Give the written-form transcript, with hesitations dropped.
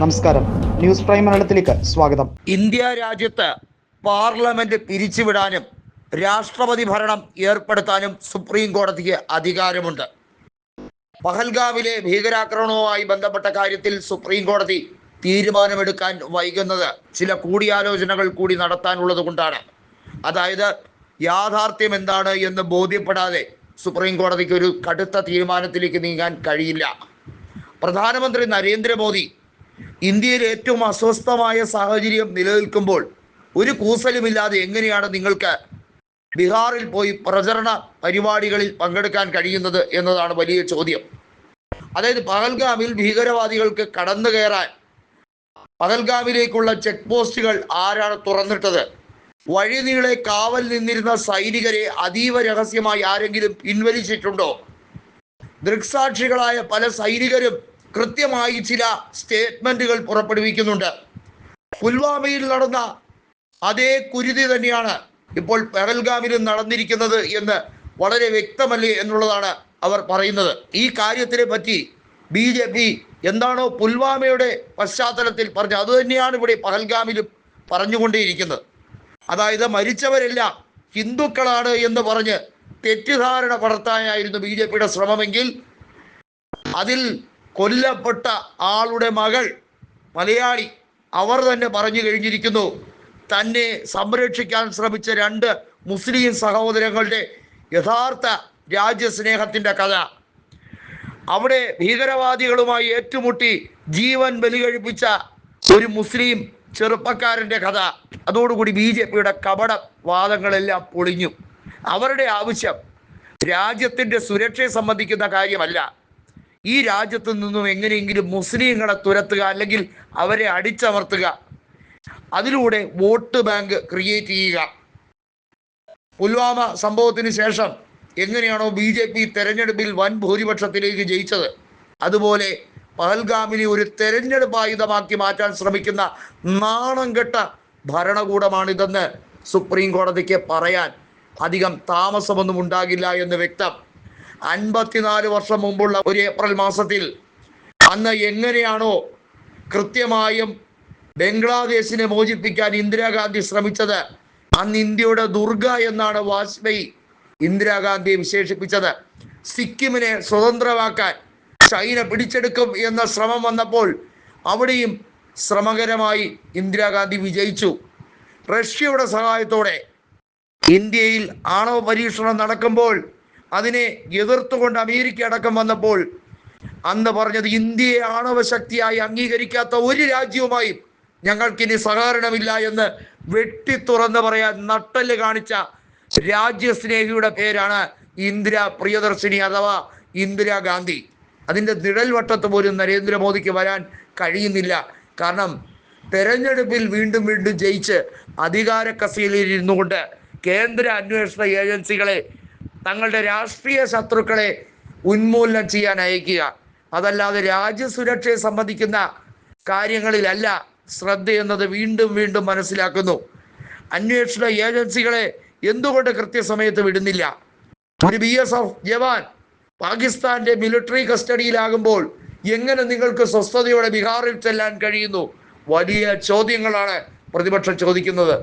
നമസ്കാരം, news prime മലയാളത്തിലേക്ക് സ്വാഗതം. ഇന്ത്യ രാജ്യത്ത് പാർലമെന്റ് പിരിച്ചുവിടാനും രാഷ്ട്രപതി ഭരണം ഏർപ്പെടുത്താനും സുപ്രീം കോടതിക്ക് അധികാരമുണ്ട്. പഹൽഗാമിലെ ഭീകരാക്രമണവുമായി ബന്ധപ്പെട്ട കാര്യത്തിൽ സുപ്രീം കോടതി തീരുമാനമെടുക്കാൻ വൈകുന്നത് ചില കൂടിയാലോചനകൾ കൂടി നടത്താനുള്ളത് കൊണ്ടാണ്. അതായത് യാഥാർത്ഥ്യം എന്താണ് എന്ന് ബോധ്യപ്പെടാതെ സുപ്രീം കോടതിക്ക് ഒരു കടുത്ത തീരുമാനത്തിലേക്ക് നീങ്ങാൻ കഴിയില്ല. പ്രധാനമന്ത്രി നരേന്ദ്രമോദി ഇന്ത്യയിൽ ഏറ്റവും അസ്വസ്ഥമായ സാഹചര്യം നിലനിൽക്കുമ്പോൾ ഒരു കൂസലുമില്ലാതെ എങ്ങനെയാണ് നിങ്ങൾക്ക് ബീഹാറിൽ പോയി പ്രചരണ പരിപാടികളിൽ പങ്കെടുക്കാൻ കഴിയുന്നത് എന്നതാണ് വലിയ ചോദ്യം. അതായത് പഹൽഗാമിൽ ഭീകരവാദികൾക്ക് കടന്നു കയറാൻ പഹൽഗാമിലേക്കുള്ള ചെക്ക് പോസ്റ്റുകൾ ആരാണ് തുറന്നിട്ടത്? വഴിനീളെ കാവൽ നിന്നിരുന്ന സൈനികരെ അതീവ രഹസ്യമായി ആരെങ്കിലും പിൻവലിച്ചിട്ടുണ്ടോ? ദൃക്സാക്ഷികളായ പല സൈനികരും കൃത്യമായി ചില സ്റ്റേറ്റ്മെന്റുകൾ പുറപ്പെടുവിക്കുന്നുണ്ട്. പുൽവാമയിൽ നടന്ന അതേ കുരുതി തന്നെയാണ് ഇപ്പോൾ പഹൽഗാമിലും നടന്നിരിക്കുന്നത് എന്ന് വളരെ വ്യക്തമല്ലേ എന്നുള്ളതാണ് അവർ പറയുന്നത്. ഈ കാര്യത്തിനെ പറ്റി BJP എന്താണോ പുൽവാമയുടെ പശ്ചാത്തലത്തിൽ പറഞ്ഞത് അതുതന്നെയാണ് ഇവിടെ പഹൽഗാമിലും പറഞ്ഞുകൊണ്ടേയിരിക്കുന്നത്. അതായത് മരിച്ചവരെല്ലാം ഹിന്ദുക്കളാണ് എന്ന് പറഞ്ഞ് തെറ്റിദ്ധാരണ പടർത്താനായിരുന്നു BJPയുടെ ശ്രമമെങ്കിൽ അതിൽ കൊല്ലപ്പെട്ട ആളുടെ മകൾ മലയാളി, അവർ തന്നെ പറഞ്ഞു കഴിഞ്ഞിരിക്കുന്നു തന്നെ സംരക്ഷിക്കാൻ ശ്രമിച്ച 2 മുസ്ലിം സഹോദരങ്ങളുടെ യഥാർത്ഥ രാജ്യസ്നേഹത്തിൻ്റെ കഥ, അവിടെ ഭീകരവാദികളുമായി ഏറ്റുമുട്ടി ജീവൻ ബലികഴിപ്പിച്ച ഒരു മുസ്ലിം ചെറുപ്പക്കാരൻ്റെ കഥ. അതോടുകൂടി BJPയുടെ കപട വാദങ്ങളെല്ലാം പൊളിഞ്ഞു. അവരുടെ ആവശ്യം രാജ്യത്തിൻ്റെ സുരക്ഷയെ സംബന്ധിക്കുന്ന കാര്യമല്ല, ഈ രാജ്യത്തു നിന്നും എങ്ങനെയെങ്കിലും മുസ്ലിങ്ങളെ തുരത്തുക, അല്ലെങ്കിൽ അവരെ അടിച്ചമർത്തുക, അതിലൂടെ വോട്ട് ബാങ്ക് ക്രിയേറ്റ് ചെയ്യുക. പുൽവാമ സംഭവത്തിന് ശേഷം എങ്ങനെയാണോ BJP തെരഞ്ഞെടുപ്പിൽ വൻ ഭൂരിപക്ഷത്തിലേക്ക് ജയിച്ചത്, അതുപോലെ പഹൽഗാമിനെ ഒരു തെരഞ്ഞെടുപ്പ് ആയുധമാക്കി മാറ്റാൻ ശ്രമിക്കുന്ന നാണം കെട്ട ഭരണകൂടമാണിതെന്ന് സുപ്രീം കോടതിക്ക് പറയാൻ അധികം താമസമൊന്നും ഉണ്ടാകില്ല എന്ന് വ്യക്തം. 54 വർഷം മുമ്പുള്ള ഒരു ഏപ്രിൽ മാസത്തിൽ അന്ന് എങ്ങനെയാണോ കൃത്യമായും ബംഗ്ലാദേശിനെ മോചിപ്പിക്കാൻ ഇന്ദിരാഗാന്ധി ശ്രമിച്ചത്, അന്ന് ഇന്ത്യയുടെ ദുർഗ എന്നാണ് വാജ്പേയി ഇന്ദിരാഗാന്ധിയെ വിശേഷിപ്പിച്ചത്. സിക്കിമിനെ സ്വതന്ത്രമാക്കാൻ ചൈന പിടിച്ചെടുക്കും എന്ന ശ്രമം വന്നപ്പോൾ അവിടെയും ശ്രമകരമായി ഇന്ദിരാഗാന്ധി വിജയിച്ചു. റഷ്യയുടെ സഹായത്തോടെ ഇന്ത്യയിൽ ആണവ പരീക്ഷണം നടക്കുമ്പോൾ അതിനെ എതിർത്തുകൊണ്ട് അമേരിക്ക അടക്കം വന്നപ്പോൾ അന്ന് പറഞ്ഞത് ഇന്ത്യയെ ആണവ ശക്തിയായി അംഗീകരിക്കാത്ത ഒരു രാജ്യവുമായും ഞങ്ങൾക്കിനി സഹകരണമില്ല എന്ന് വെട്ടിത്തുറന്ന് പറയാൻ നട്ടല് കാണിച്ച രാജ്യസ്നേഹിയുടെ പേരാണ് ഇന്ദിര പ്രിയദർശിനി അഥവാ ഇന്ദിരാഗാന്ധി. അതിൻ്റെ നിഴൽ വട്ടത്ത് പോലും നരേന്ദ്രമോദിക്ക് വരാൻ കഴിയുന്നില്ല. കാരണം തെരഞ്ഞെടുപ്പിൽ വീണ്ടും വീണ്ടും ജയിച്ച് അധികാര കസേരയിൽ ഇരുന്നുകൊണ്ട് കേന്ദ്ര അന്വേഷണ ഏജൻസികളെ തങ്ങളുടെ രാഷ്ട്രീയ ശത്രുക്കളെ ഉന്മൂലനം ചെയ്യാൻ അയക്കുക, അതല്ലാതെ രാജ്യസുരക്ഷയെ സംബന്ധിക്കുന്ന കാര്യങ്ങളിലല്ല ശ്രദ്ധ എന്നത് വീണ്ടും വീണ്ടും മനസ്സിലാക്കുന്നു. അന്വേഷണ ഏജൻസികളെ എന്തുകൊണ്ട് കൃത്യസമയത്ത് വിടുന്നില്ല? ഒരു BSF ജവാൻ പാകിസ്ഥാന്റെ മിലിറ്ററി കസ്റ്റഡിയിലാകുമ്പോൾ എങ്ങനെ നിങ്ങൾക്ക് സ്വസ്ഥതയോടെ ബീഹാറിൽ ചെല്ലാൻ കഴിയുന്നു? വലിയ ചോദ്യങ്ങളാണ് പ്രതിപക്ഷം ചോദിക്കുന്നത്.